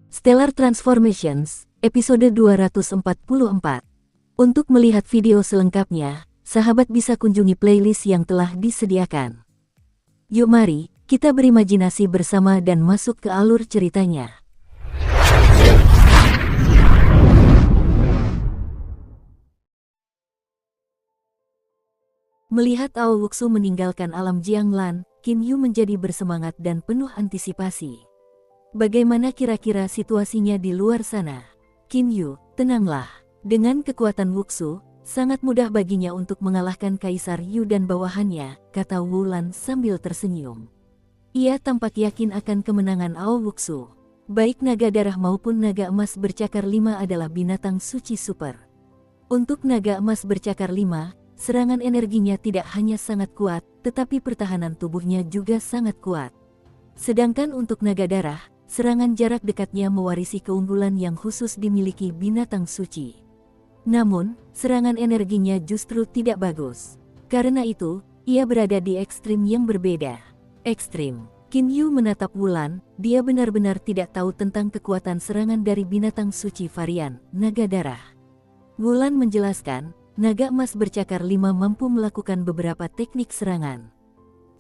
Stellar Transformations, episode 244. Untuk melihat video selengkapnya, sahabat bisa kunjungi playlist yang telah disediakan. Yuk mari, kita berimajinasi bersama dan masuk ke alur ceritanya. Melihat Ao Wuxu meninggalkan alam Jianglan, Qin Yu menjadi bersemangat dan penuh antisipasi. Bagaimana kira-kira situasinya di luar sana? Qin Yu, tenanglah. Dengan kekuatan Wuxu, sangat mudah baginya untuk mengalahkan Kaisar Yu dan bawahannya, kata Wulan sambil tersenyum. Ia tampak yakin akan kemenangan Ao Wuxu. Baik naga darah maupun naga emas bercakar 5 adalah binatang suci super. Untuk naga emas bercakar 5, serangan energinya tidak hanya sangat kuat, tetapi pertahanan tubuhnya juga sangat kuat. Sedangkan untuk naga darah, serangan jarak dekatnya mewarisi keunggulan yang khusus dimiliki binatang suci. Namun, serangan energinya justru tidak bagus. Karena itu, ia berada di ekstrim yang berbeda. Ekstrim. Qin Yu menatap Wulan, dia benar-benar tidak tahu tentang kekuatan serangan dari binatang suci varian naga darah. Wulan menjelaskan, naga emas bercakar 5 mampu melakukan beberapa teknik serangan.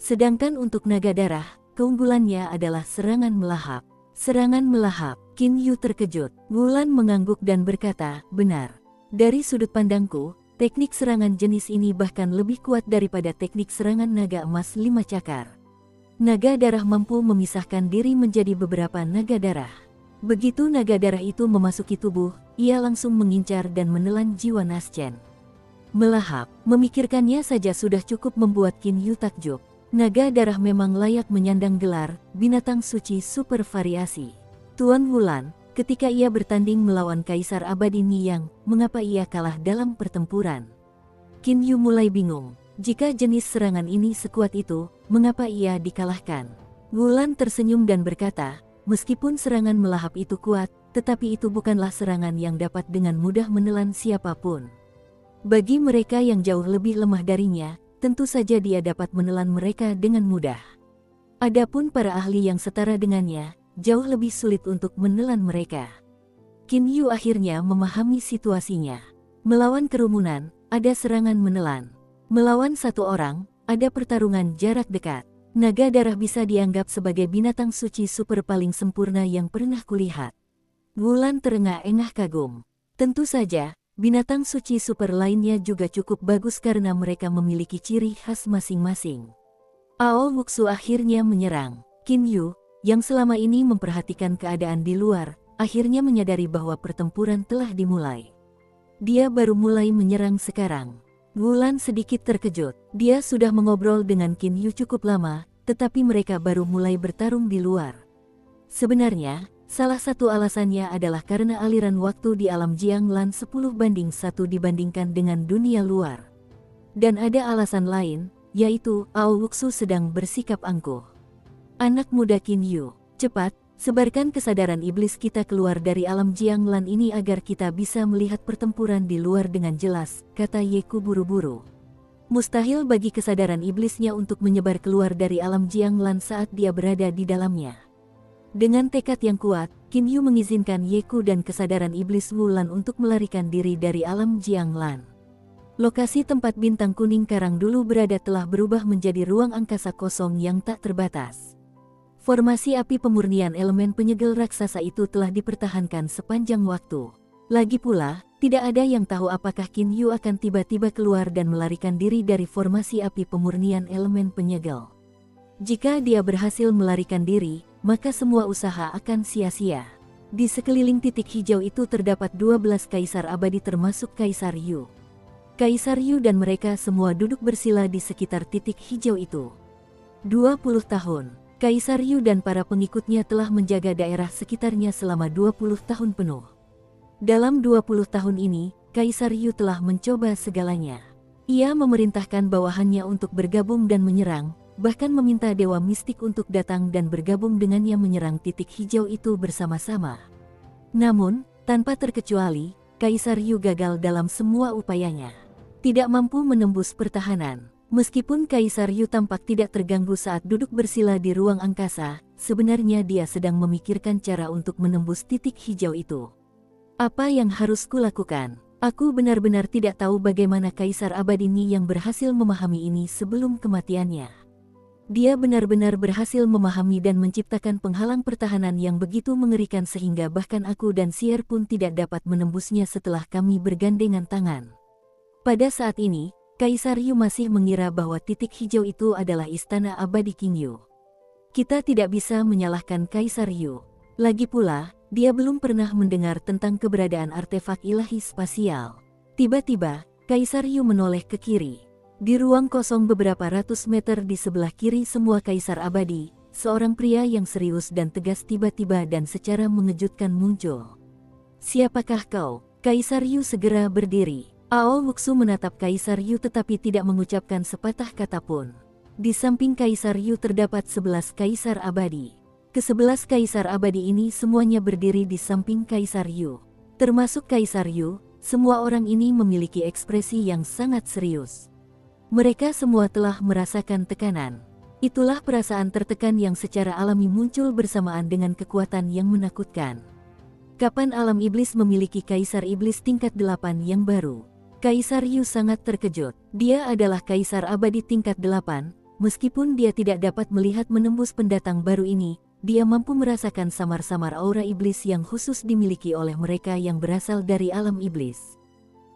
Sedangkan untuk naga darah, keunggulannya adalah serangan melahap. Serangan melahap. Qin Yu terkejut. Wulan mengangguk dan berkata, benar. Dari sudut pandangku, teknik serangan jenis ini bahkan lebih kuat daripada teknik serangan naga emas 5 cakar. Naga darah mampu memisahkan diri menjadi beberapa naga darah. Begitu naga darah itu memasuki tubuh, ia langsung mengincar dan menelan jiwa Naschen. Melahap, memikirkannya saja sudah cukup membuat Qin Yu takjub. Naga darah memang layak menyandang gelar binatang suci super variasi. Tuan Wulan, ketika ia bertanding melawan Kaisar Abadi Niyang, mengapa ia kalah dalam pertempuran? Qin Yu mulai bingung. Jika jenis serangan ini sekuat itu, mengapa ia dikalahkan? Wulan tersenyum dan berkata, meskipun serangan melahap itu kuat, tetapi itu bukanlah serangan yang dapat dengan mudah menelan siapapun. Bagi mereka yang jauh lebih lemah darinya, tentu saja dia dapat menelan mereka dengan mudah. Adapun para ahli yang setara dengannya, jauh lebih sulit untuk menelan mereka. Qin Yu akhirnya memahami situasinya. Melawan kerumunan, ada serangan menelan. Melawan satu orang, ada pertarungan jarak dekat. Naga darah bisa dianggap sebagai binatang suci super paling sempurna yang pernah kulihat. Wulan terengah-engah kagum. Tentu saja, binatang suci super lainnya juga cukup bagus karena mereka memiliki ciri khas masing-masing. Ao Wuxu akhirnya menyerang. Qin Yu, yang selama ini memperhatikan keadaan di luar, akhirnya menyadari bahwa pertempuran telah dimulai. Dia baru mulai menyerang sekarang. Wulan sedikit terkejut. Dia sudah mengobrol dengan Qin Yu cukup lama, tetapi mereka baru mulai bertarung di luar. Sebenarnya, salah satu alasannya adalah karena aliran waktu di alam Jianglan 10:1 dibandingkan dengan dunia luar. Dan ada alasan lain, yaitu Ao Wuxu sedang bersikap angkuh. Anak muda Qin Yu, cepat, sebarkan kesadaran iblis kita keluar dari alam Jianglan ini agar kita bisa melihat pertempuran di luar dengan jelas, kata Yeku buru-buru. Mustahil bagi kesadaran iblisnya untuk menyebar keluar dari alam Jianglan saat dia berada di dalamnya. Dengan tekad yang kuat, Qin Yu mengizinkan Yeku dan kesadaran iblis Wulan untuk melarikan diri dari alam Jianglan. Lokasi tempat bintang kuning karang dulu berada telah berubah menjadi ruang angkasa kosong yang tak terbatas. Formasi api pemurnian elemen penyegel raksasa itu telah dipertahankan sepanjang waktu. Lagi pula, tidak ada yang tahu apakah Qin Yu akan tiba-tiba keluar dan melarikan diri dari formasi api pemurnian elemen penyegel. Jika dia berhasil melarikan diri, maka semua usaha akan sia-sia. Di sekeliling titik hijau itu terdapat 12 kaisar abadi termasuk Kaisar Yu. Kaisar Yu dan mereka semua duduk bersila di sekitar titik hijau itu. 20 tahun. Kaisar Yu dan para pengikutnya telah menjaga daerah sekitarnya selama 20 tahun penuh. Dalam 20 tahun ini, Kaisar Yu telah mencoba segalanya. Ia memerintahkan bawahannya untuk bergabung dan menyerang, bahkan meminta dewa mistik untuk datang dan bergabung dengannya menyerang titik hijau itu bersama-sama. Namun, tanpa terkecuali, Kaisar Yu gagal dalam semua upayanya. Tidak mampu menembus pertahanan. Meskipun Kaisar Yu tampak tidak terganggu saat duduk bersila di ruang angkasa, sebenarnya dia sedang memikirkan cara untuk menembus titik hijau itu. Apa yang harus kulakukan? Aku benar-benar tidak tahu bagaimana Kaisar Abadi Ni yang berhasil memahami ini sebelum kematiannya. Dia benar-benar berhasil memahami dan menciptakan penghalang pertahanan yang begitu mengerikan sehingga bahkan aku dan Sier pun tidak dapat menembusnya setelah kami bergandengan tangan. Pada saat ini, Kaisar Yu masih mengira bahwa titik hijau itu adalah istana abadi King Yu. Kita tidak bisa menyalahkan Kaisar Yu. Lagi pula, dia belum pernah mendengar tentang keberadaan artefak ilahi spasial. Tiba-tiba, Kaisar Yu menoleh ke kiri. Di ruang kosong beberapa ratus meter di sebelah kiri semua kaisar abadi, seorang pria yang serius dan tegas tiba-tiba dan secara mengejutkan muncul. Siapakah kau? Kaisar Yu segera berdiri. Ao Wuxu menatap Kaisar Yu tetapi tidak mengucapkan sepatah kata pun. Di samping Kaisar Yu terdapat 11 kaisar abadi. Ke-11 kaisar abadi ini semuanya berdiri di samping Kaisar Yu. Termasuk Kaisar Yu, semua orang ini memiliki ekspresi yang sangat serius. Mereka semua telah merasakan tekanan. Itulah perasaan tertekan yang secara alami muncul bersamaan dengan kekuatan yang menakutkan. Kapan alam iblis memiliki Kaisar Iblis tingkat 8 yang baru? Kaisar Yu sangat terkejut. Dia adalah Kaisar Abadi tingkat 8, meskipun dia tidak dapat melihat menembus pendatang baru ini. Dia mampu merasakan samar-samar aura iblis yang khusus dimiliki oleh mereka yang berasal dari alam iblis.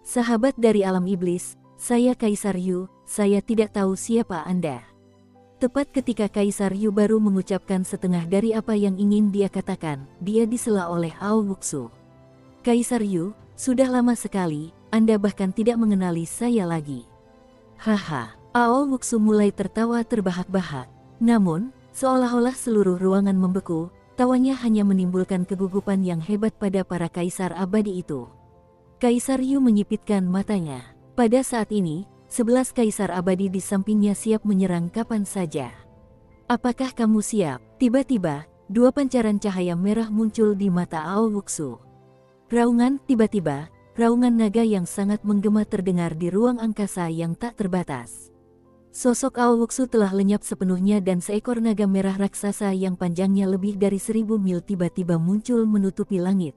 Sahabat dari alam iblis, saya Kaisar Yu, saya tidak tahu siapa Anda. Tepat ketika Kaisar Yu baru mengucapkan setengah dari apa yang ingin dia katakan, dia disela oleh Ao Wuxu. Kaisar Yu, sudah lama sekali, Anda bahkan tidak mengenali saya lagi. Haha, Ao Wuxu mulai tertawa terbahak-bahak. Namun, seolah-olah seluruh ruangan membeku, tawanya hanya menimbulkan kegugupan yang hebat pada para kaisar abadi itu. Kaisar Yu menyipitkan matanya. Pada saat ini, 11 kaisar abadi di sampingnya siap menyerang kapan saja. Apakah kamu siap? Tiba-tiba, dua pancaran cahaya merah muncul di mata Ao Wuxu. Tiba-tiba, raungan naga yang sangat menggema terdengar di ruang angkasa yang tak terbatas. Sosok Ao Wuxu telah lenyap sepenuhnya dan seekor naga merah raksasa yang panjangnya lebih dari 1000 mil tiba-tiba muncul menutupi langit.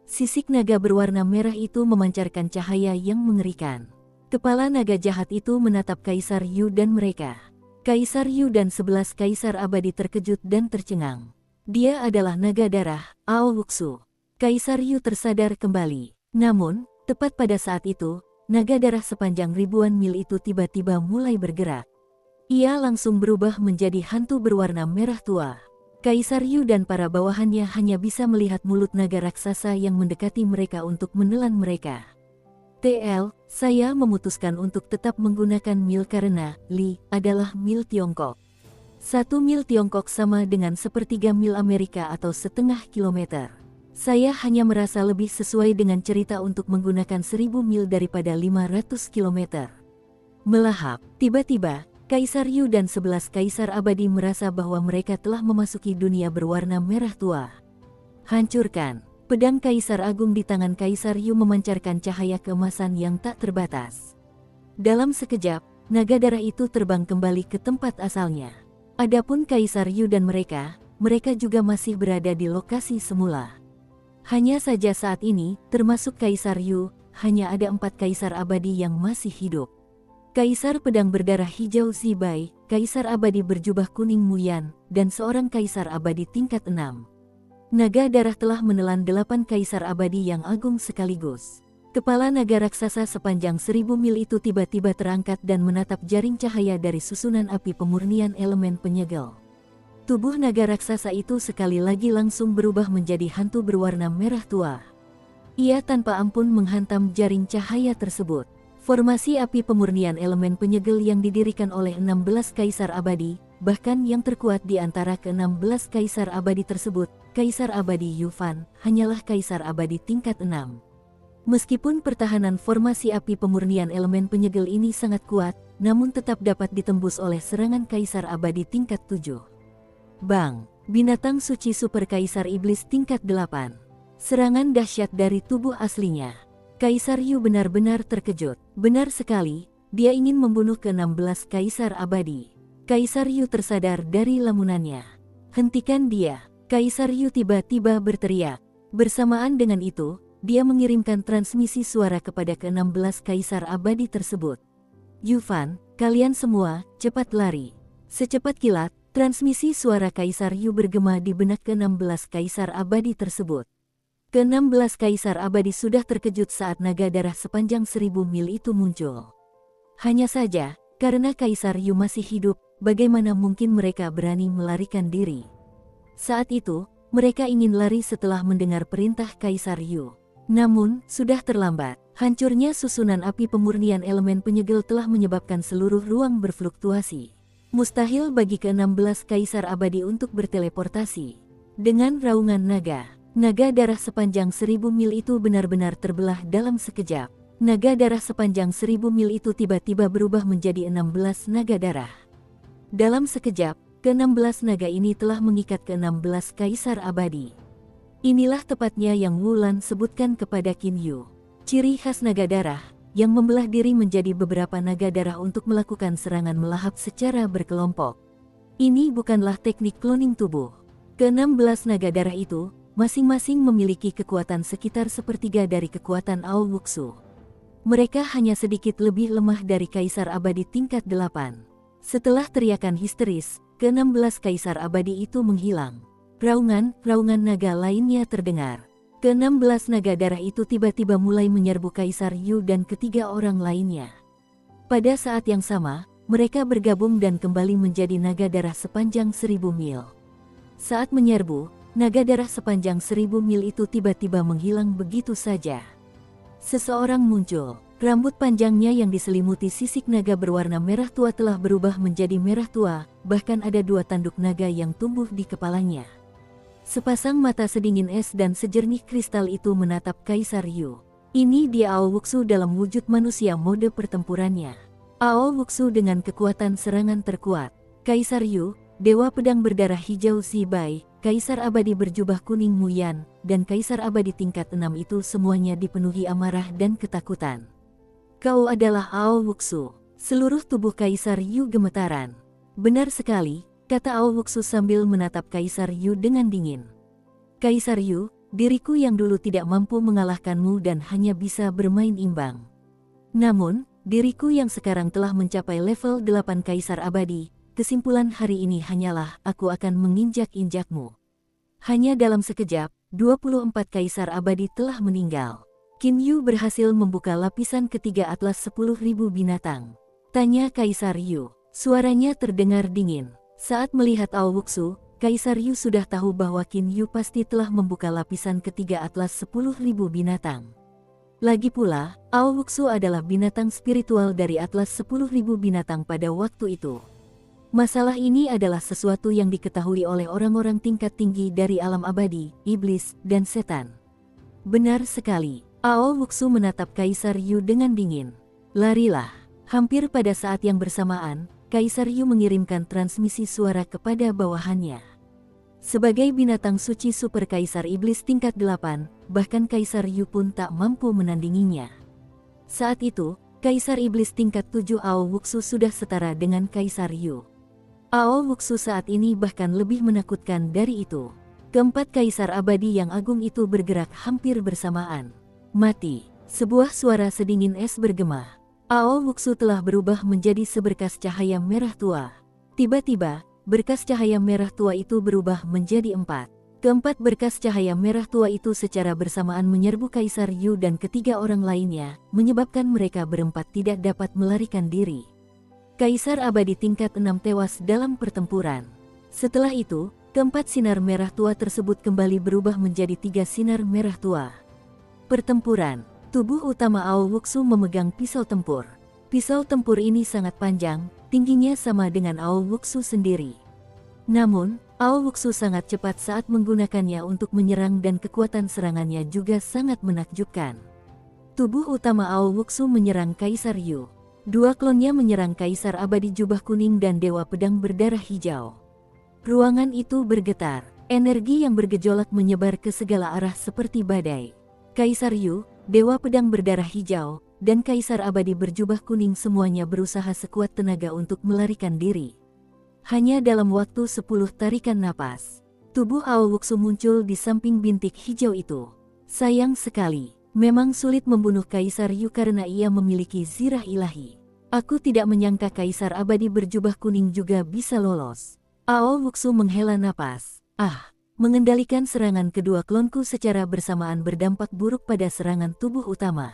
Sisik naga berwarna merah itu memancarkan cahaya yang mengerikan. Kepala naga jahat itu menatap Kaisar Yu dan mereka. Kaisar Yu dan 11 kaisar abadi terkejut dan tercengang. Dia adalah naga darah, Ao Wuxu. Kaisar Yu tersadar kembali. Namun, tepat pada saat itu, naga darah sepanjang ribuan mil itu tiba-tiba mulai bergerak. Ia langsung berubah menjadi hantu berwarna merah tua. Kaisar Yu dan para bawahannya hanya bisa melihat mulut naga raksasa yang mendekati mereka untuk menelan mereka. TL, saya memutuskan untuk tetap menggunakan mil karena Li adalah mil Tiongkok. 1 mil Tiongkok sama dengan sepertiga mil Amerika atau setengah kilometer. Saya hanya merasa lebih sesuai dengan cerita untuk menggunakan 1000 mil daripada 500 km. Melahap, tiba-tiba, Kaisar Yu dan 11 kaisar abadi merasa bahwa mereka telah memasuki dunia berwarna merah tua. Hancurkan! Pedang Kaisar Agung di tangan Kaisar Yu memancarkan cahaya keemasan yang tak terbatas. Dalam sekejap, naga darah itu terbang kembali ke tempat asalnya. Adapun Kaisar Yu dan mereka juga masih berada di lokasi semula. Hanya saja saat ini, termasuk Kaisar Yu, hanya ada 4 kaisar abadi yang masih hidup. Kaisar pedang berdarah hijau Zibai, Kaisar abadi berjubah kuning Muyan, dan seorang kaisar abadi tingkat 6. Naga darah telah menelan 8 kaisar abadi yang agung sekaligus. Kepala naga raksasa sepanjang 1000 mil itu tiba-tiba terangkat dan menatap jaring cahaya dari susunan api pemurnian elemen penyegel. Tubuh naga raksasa itu sekali lagi langsung berubah menjadi hantu berwarna merah tua. Ia tanpa ampun menghantam jaring cahaya tersebut. Formasi api pemurnian elemen penyegel yang didirikan oleh 16 kaisar abadi, bahkan yang terkuat di antara ke-16 kaisar abadi tersebut, Kaisar Abadi Yufan, hanyalah kaisar abadi tingkat 6. Meskipun pertahanan formasi api pemurnian elemen penyegel ini sangat kuat, namun tetap dapat ditembus oleh serangan kaisar abadi tingkat 7. Bang! Binatang suci super kaisar iblis tingkat 8. Serangan dahsyat dari tubuh aslinya. Kaisar Yu benar-benar terkejut. Benar sekali, dia ingin membunuh ke-16 kaisar abadi. Kaisar Yu tersadar dari lamunannya. Hentikan dia! Kaisar Yu tiba-tiba berteriak. Bersamaan dengan itu, dia mengirimkan transmisi suara kepada ke-16 kaisar abadi tersebut. Yufan, kalian semua, cepat lari. Secepat kilat, transmisi suara Kaisar Yu bergema di benak ke-16 kaisar abadi tersebut. Ke-16 kaisar abadi sudah terkejut saat naga darah sepanjang 1000 mil itu muncul. Hanya saja, karena Kaisar Yu masih hidup, bagaimana mungkin mereka berani melarikan diri? Saat itu, mereka ingin lari setelah mendengar perintah Kaisar Yu. Namun, sudah terlambat. Hancurnya susunan api pemurnian elemen penyegel telah menyebabkan seluruh ruang berfluktuasi. Mustahil bagi ke-16 kaisar abadi untuk berteleportasi. Dengan raungan naga darah sepanjang 1000 mil itu benar-benar terbelah dalam sekejap. Naga darah sepanjang 1000 mil itu tiba-tiba berubah menjadi 16 naga darah. Dalam sekejap, ke-16 naga ini telah mengikat ke-16 kaisar abadi. Inilah tepatnya yang Wulan sebutkan kepada Qin Yu. Ciri khas naga darah, yang membelah diri menjadi beberapa naga darah untuk melakukan serangan melahap secara berkelompok. Ini bukanlah teknik cloning tubuh. Ke-16 naga darah itu, masing-masing memiliki kekuatan sekitar sepertiga dari kekuatan Ao Wuxu. Mereka hanya sedikit lebih lemah dari kaisar abadi tingkat 8. Setelah teriakan histeris, ke-16 kaisar abadi itu menghilang. Raungan naga lainnya terdengar. Ke-16 naga darah itu tiba-tiba mulai menyerbu Kaisar Yu dan ketiga orang lainnya. Pada saat yang sama, mereka bergabung dan kembali menjadi naga darah sepanjang 1000 mil. Saat menyerbu, naga darah sepanjang 1000 mil itu tiba-tiba menghilang begitu saja. Seseorang muncul. Rambut panjangnya yang diselimuti sisik naga berwarna merah tua telah berubah menjadi merah tua, bahkan ada 2 tanduk naga yang tumbuh di kepalanya. Sepasang mata sedingin es dan sejernih kristal itu menatap Kaisar Yu. Ini dia Ao Wuxu dalam wujud manusia mode pertempurannya. Ao Wuxu dengan kekuatan serangan terkuat. Kaisar Yu, Dewa Pedang Berdarah Hijau Zibai, Kaisar Abadi Berjubah Kuning Muyan, dan Kaisar Abadi tingkat 6 itu semuanya dipenuhi amarah dan ketakutan. Kau adalah Ao Wuxu. Seluruh tubuh Kaisar Yu gemetaran. Benar sekali, kata Ao Wuxu sambil menatap Kaisar Yu dengan dingin. Kaisar Yu, diriku yang dulu tidak mampu mengalahkanmu dan hanya bisa bermain imbang. Namun, diriku yang sekarang telah mencapai level 8 Kaisar Abadi, kesimpulan hari ini hanyalah aku akan menginjak-injakmu. Hanya dalam sekejap, 24 Kaisar Abadi telah meninggal. Qin Yu berhasil membuka lapisan ketiga atlas 10.000 binatang. Tanya Kaisar Yu. Suaranya terdengar dingin. Saat melihat Ao Wuxu, Kaisar Yu sudah tahu bahwa Qin Yu pasti telah membuka lapisan ketiga atlas 10.000 binatang. Lagi pula, Ao Wuxu adalah binatang spiritual dari atlas 10.000 binatang pada waktu itu. Masalah ini adalah sesuatu yang diketahui oleh orang-orang tingkat tinggi dari alam abadi, iblis, dan setan. Benar sekali. Ao Wuxu menatap Kaisar Yu dengan dingin. Larilah. Hampir pada saat yang bersamaan, Kaisar Yu mengirimkan transmisi suara kepada bawahannya. Sebagai binatang suci super Kaisar Iblis tingkat 8, bahkan Kaisar Yu pun tak mampu menandinginya. Saat itu, Kaisar Iblis tingkat 7 Ao Wuxu sudah setara dengan Kaisar Yu. Ao Wuxu saat ini bahkan lebih menakutkan dari itu. Keempat Kaisar Abadi yang agung itu bergerak hampir bersamaan. Mati. Sebuah suara sedingin es bergema. Ao Wuxu telah berubah menjadi seberkas cahaya merah tua. Tiba-tiba, berkas cahaya merah tua itu berubah menjadi 4. Keempat berkas cahaya merah tua itu secara bersamaan menyerbu Kaisar Yu dan ketiga orang lainnya, menyebabkan mereka berempat tidak dapat melarikan diri. Kaisar Abadi tingkat 6 tewas dalam pertempuran. Setelah itu, keempat sinar merah tua tersebut kembali berubah menjadi 3 sinar merah tua. Pertempuran. Tubuh utama Ao Wuxu memegang pisau tempur. Pisau tempur ini sangat panjang, tingginya sama dengan Ao Wuxu sendiri. Namun, Ao Wuxu sangat cepat saat menggunakannya untuk menyerang dan kekuatan serangannya juga sangat menakjubkan. Tubuh utama Ao Wuxu menyerang Kaisar Yu. 2 klonnya menyerang Kaisar Abadi Jubah Kuning dan Dewa Pedang Berdarah Hijau. Ruangan itu bergetar. Energi yang bergejolak menyebar ke segala arah seperti badai. Kaisar Yu, Dewa Pedang Berdarah Hijau, dan Kaisar Abadi Berjubah Kuning semuanya berusaha sekuat tenaga untuk melarikan diri. Hanya dalam waktu 10 tarikan napas, tubuh Ao Wuxu muncul di samping bintik hijau itu. Sayang sekali, memang sulit membunuh Kaisar Yu karena ia memiliki zirah ilahi. Aku tidak menyangka Kaisar Abadi berjubah kuning juga bisa lolos. Ao Wuxu menghela napas. Mengendalikan serangan kedua klonku secara bersamaan berdampak buruk pada serangan tubuh utama.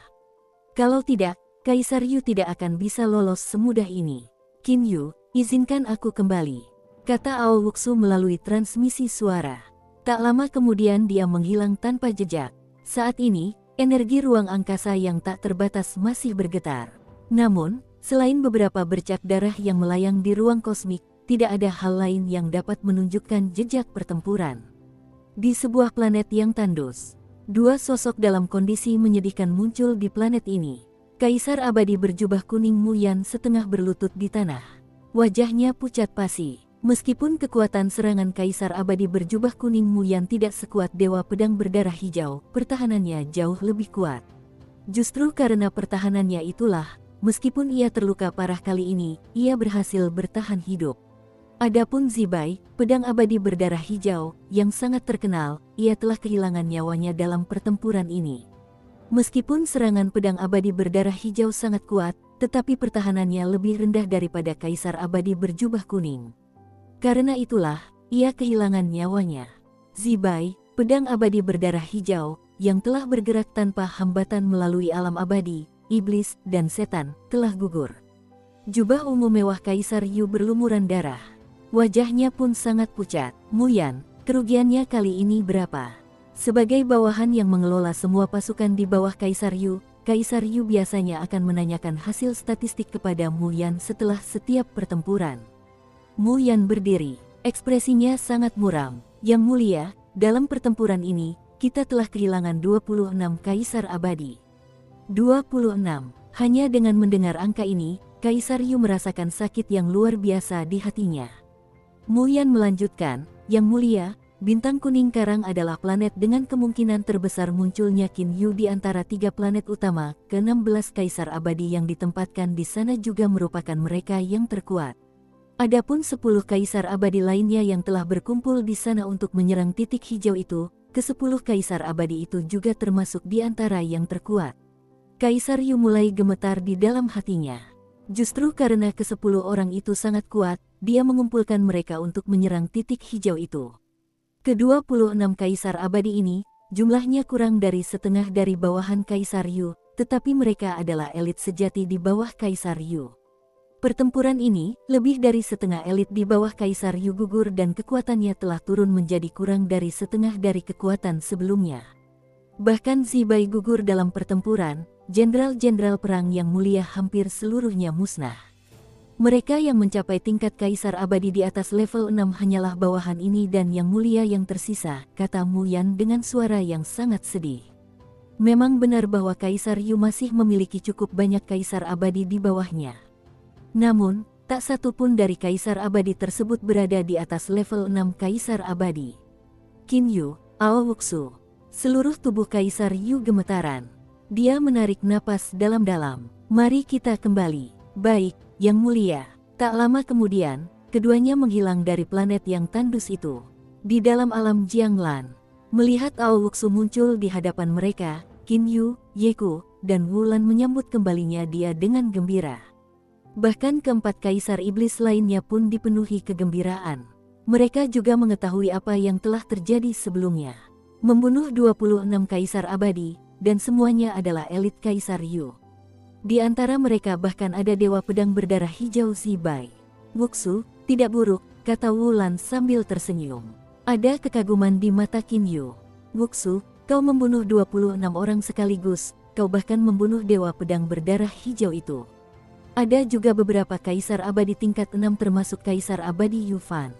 Kalau tidak, Kaisar Yu tidak akan bisa lolos semudah ini. Qin Yu, izinkan aku kembali, kata Ao Wuxu melalui transmisi suara. Tak lama kemudian dia menghilang tanpa jejak. Saat ini, energi ruang angkasa yang tak terbatas masih bergetar. Namun, selain beberapa bercak darah yang melayang di ruang kosmik, tidak ada hal lain yang dapat menunjukkan jejak pertempuran. Di sebuah planet yang tandus, dua sosok dalam kondisi menyedihkan muncul di planet ini. Kaisar Abadi berjubah kuning Mu Yan setengah berlutut di tanah. Wajahnya pucat pasi. Meskipun kekuatan serangan Kaisar Abadi berjubah kuning Mu Yan tidak sekuat Dewa Pedang Berdarah Hijau, pertahanannya jauh lebih kuat. Justru karena pertahanannya itulah, meskipun ia terluka parah kali ini, ia berhasil bertahan hidup. Adapun Zibai, pedang abadi berdarah hijau, yang sangat terkenal, ia telah kehilangan nyawanya dalam pertempuran ini. Meskipun serangan pedang abadi berdarah hijau sangat kuat, tetapi pertahanannya lebih rendah daripada Kaisar Abadi berjubah kuning. Karena itulah, ia kehilangan nyawanya. Zibai, pedang abadi berdarah hijau, yang telah bergerak tanpa hambatan melalui alam abadi, iblis, dan setan, telah gugur. Jubah ungu mewah Kaisar Yu berlumuran darah. Wajahnya pun sangat pucat. Mu Yan, kerugiannya kali ini berapa? Sebagai bawahan yang mengelola semua pasukan di bawah Kaisar Yu biasanya akan menanyakan hasil statistik kepada Mu Yan setelah setiap pertempuran. Mu Yan berdiri, ekspresinya sangat muram. Yang mulia, dalam pertempuran ini, kita telah kehilangan 26 Kaisar Abadi. 26. Hanya dengan mendengar angka ini, Kaisar Yu merasakan sakit yang luar biasa di hatinya. Mu Yan melanjutkan, Yang mulia, bintang kuning karang adalah planet dengan kemungkinan terbesar munculnya Qin Yu di antara 3 planet utama. Ke-16 Kaisar Abadi yang ditempatkan di sana juga merupakan mereka yang terkuat. Adapun 10 Kaisar Abadi lainnya yang telah berkumpul di sana untuk menyerang titik hijau itu, ke-10 Kaisar Abadi itu juga termasuk di antara yang terkuat. Kaisar Yu mulai gemetar di dalam hatinya. Justru karena ke-10 orang itu sangat kuat, dia mengumpulkan mereka untuk menyerang titik hijau itu. Ke-26 Kaisar Abadi ini, jumlahnya kurang dari setengah dari bawahan Kaisar Yu, tetapi mereka adalah elit sejati di bawah Kaisar Yu. Pertempuran ini, lebih dari setengah elit di bawah Kaisar Yu gugur dan kekuatannya telah turun menjadi kurang dari setengah dari kekuatan sebelumnya. Bahkan Zibai gugur dalam pertempuran, jenderal-jenderal perang yang mulia hampir seluruhnya musnah. Mereka yang mencapai tingkat Kaisar Abadi di atas level 6 hanyalah bawahan ini dan yang mulia yang tersisa, kata Mu Yan dengan suara yang sangat sedih. Memang benar bahwa Kaisar Yu masih memiliki cukup banyak Kaisar Abadi di bawahnya. Namun, tak satu pun dari Kaisar Abadi tersebut berada di atas level 6 Kaisar Abadi. Qin Yu, Ao Wuxu. Seluruh tubuh Kaisar Yu gemetaran. Dia menarik napas dalam-dalam. Mari kita kembali. Baik, Yang mulia. Tak lama kemudian, keduanya menghilang dari planet yang tandus itu. Di dalam alam Jianglan, melihat Ao Wuxu muncul di hadapan mereka, Qin Yu, Ye Ku, dan Wu Lan menyambut kembalinya dia dengan gembira. Bahkan keempat Kaisar Iblis lainnya pun dipenuhi kegembiraan. Mereka juga mengetahui apa yang telah terjadi sebelumnya. Membunuh 26 Kaisar Abadi, dan semuanya adalah elit Kaisar Yu. Di antara mereka bahkan ada Dewa Pedang Berdarah Hijau Zibai. Wuxu, tidak buruk, kata Wu Lan sambil tersenyum. Ada kekaguman di mata Qin Yu. Wuxu, kau membunuh 26 orang sekaligus, kau bahkan membunuh Dewa Pedang Berdarah Hijau itu. Ada juga beberapa Kaisar Abadi tingkat 6 termasuk Kaisar Abadi Yu Fan.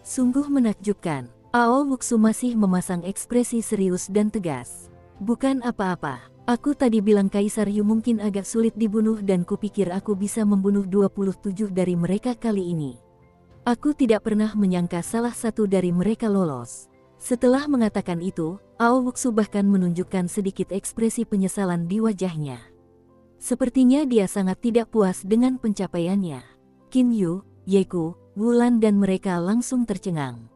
Sungguh menakjubkan. Ao Wuxu masih memasang ekspresi serius dan tegas. Bukan apa-apa. Aku tadi bilang Kaisar Yu mungkin agak sulit dibunuh dan kupikir aku bisa membunuh 27 dari mereka kali ini. Aku tidak pernah menyangka salah satu dari mereka lolos. Setelah mengatakan itu, Ao Wuxu bahkan menunjukkan sedikit ekspresi penyesalan di wajahnya. Sepertinya dia sangat tidak puas dengan pencapaiannya. Qin Yu, Ye Ku, Wulan dan mereka langsung tercengang.